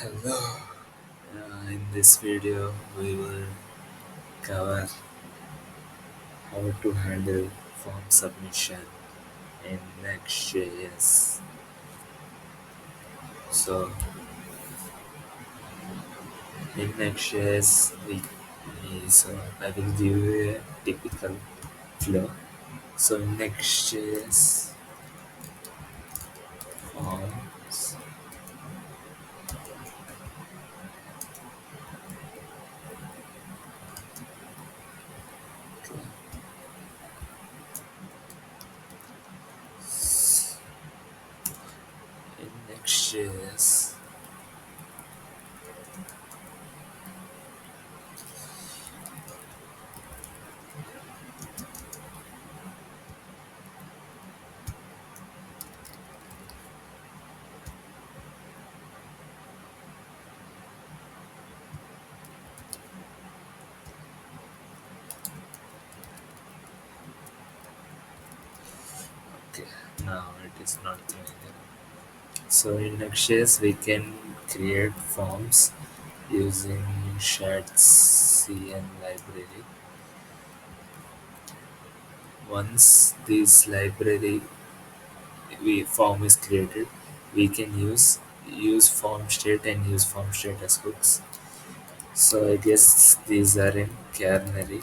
Hello. In this video, we will cover how to handle form submission in Next.js. So, in Next.js, I will give you a typical flow. So, in Next.js forms, in Next.js, okay, now it is not going. So in Next.js, we can create forms using shared CN library. Once this library form is created, we can use form state and use form state as hooks. So I guess these are in kernary.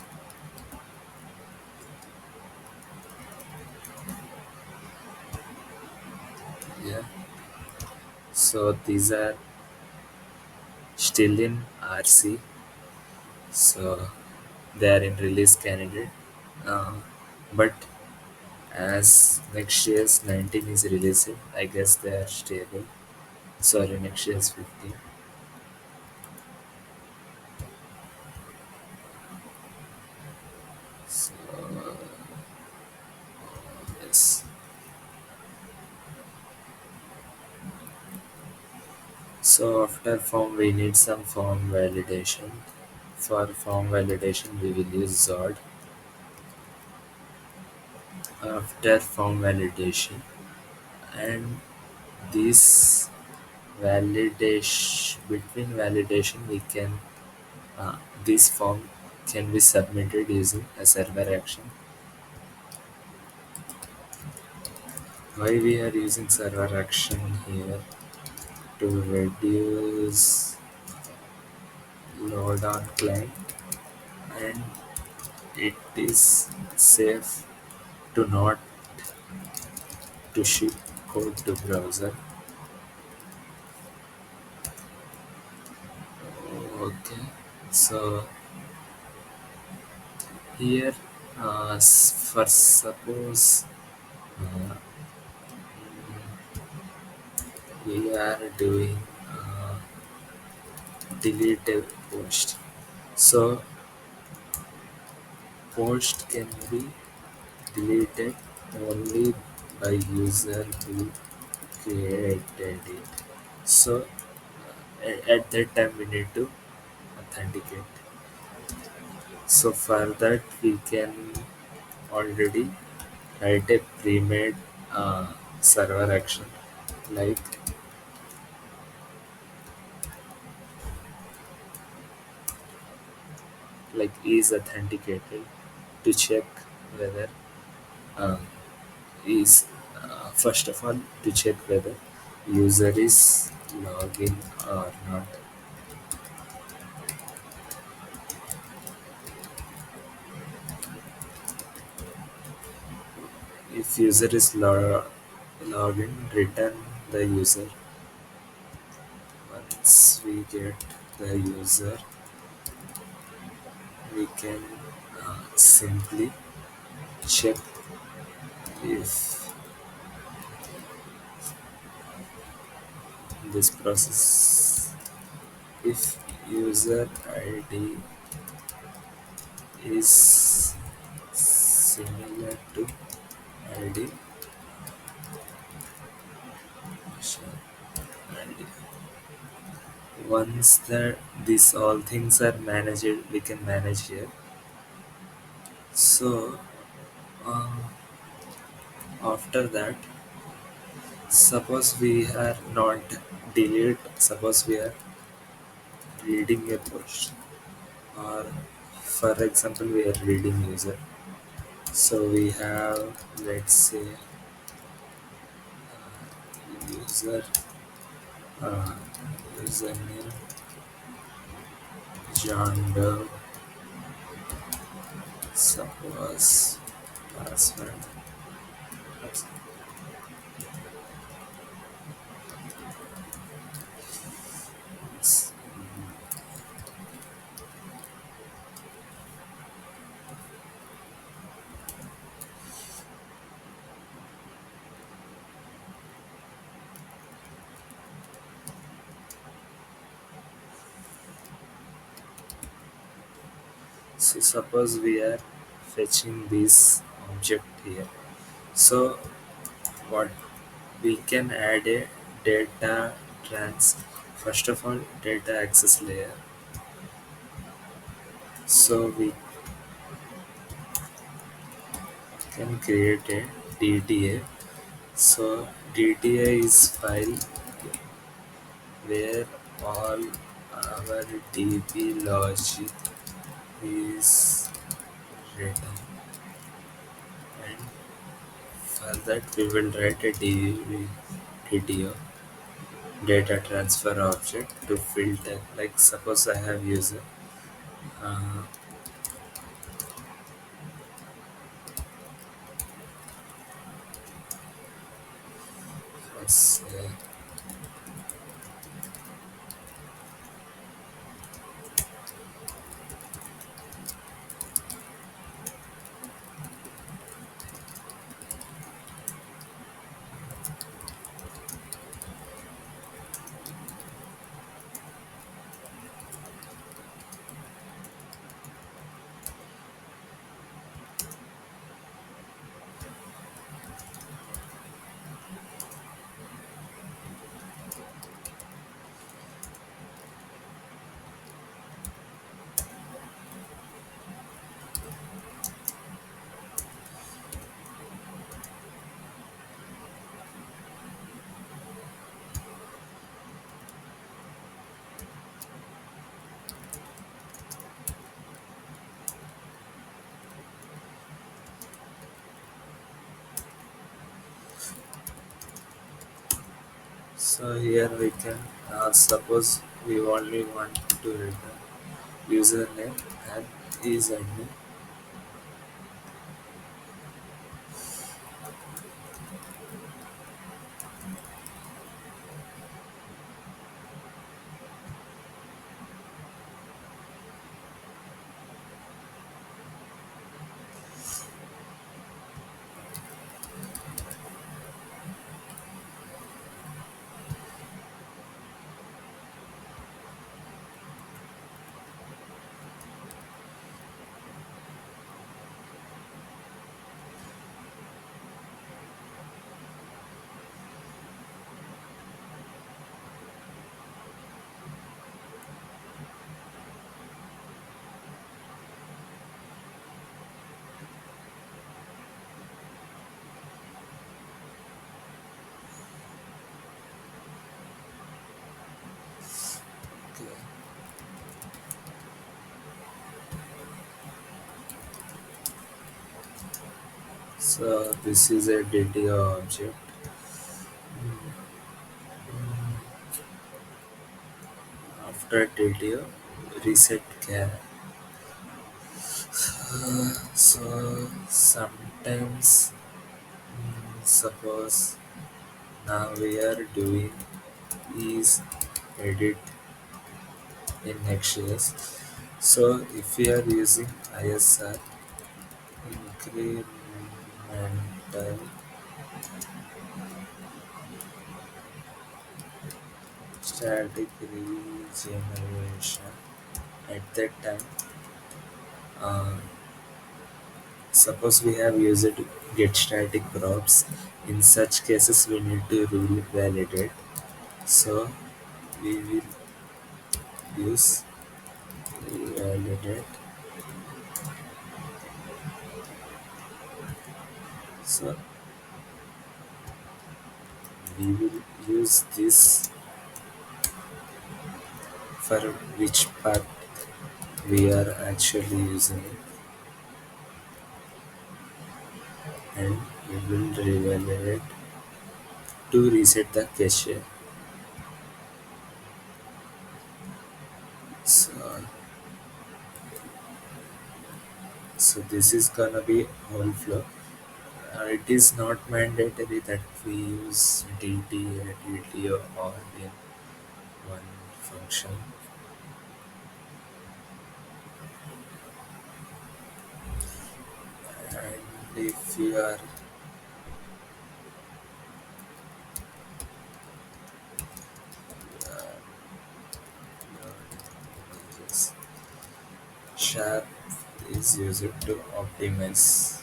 Yeah. So these are still in RC. So they are in release candidate. Uh, but as Next.js 19 is released, I guess they are stable. Sorry, Next.js 15. So yes. So after form we need some form validation. For form validation we will use Zod. After form validation and this validation between validation we can this form can be submitted using a server action. Why we are using server action here? To reduce load on client, and it is safe to not to ship code to browser. Okay, so here for suppose uh, we are doing uh, delete a post. So post can be deleted only by user who created it. So at that time we need to authenticate. So for that we can already write a pre-made server action like is authenticated to check whether uh, is first of all to check whether user is login or not. If user is login, return the user. Once we get the user, we can simply check if this process, if user ID is similar to ID, so ID. Once that these all things are managed, we can manage here. So uh, after that, suppose we are not delete. Suppose we are reading a post, or for example we are reading user. So we have, let's say, user uh, username John Doe, suppose password. So suppose we are fetching this object here. So what we can add a data trans first of all data access layer. So we can create a DTA. So DTA is file where all our DB logic is written, and for that we will write a DTO, data transfer object, to filter. Like suppose I have user, uh, let's say, so here we can, suppose we only want to return username and is admin. Okay. So this is a DTO object. After DTO, reset char. So sometimes, suppose now we are doing is edit in Next.js. So if we are using ISR, incremental static regeneration, at that time, uh, suppose we have used get static props. In such cases we need to rule validate. So we will use validate. So we will use this for which path we are actually using it, and we will reevaluate to reset the cache. So, so this is gonna be whole flow. It is not mandatory that we use DT and DTO all in one function. And if you are yes, sharp is used to optimize.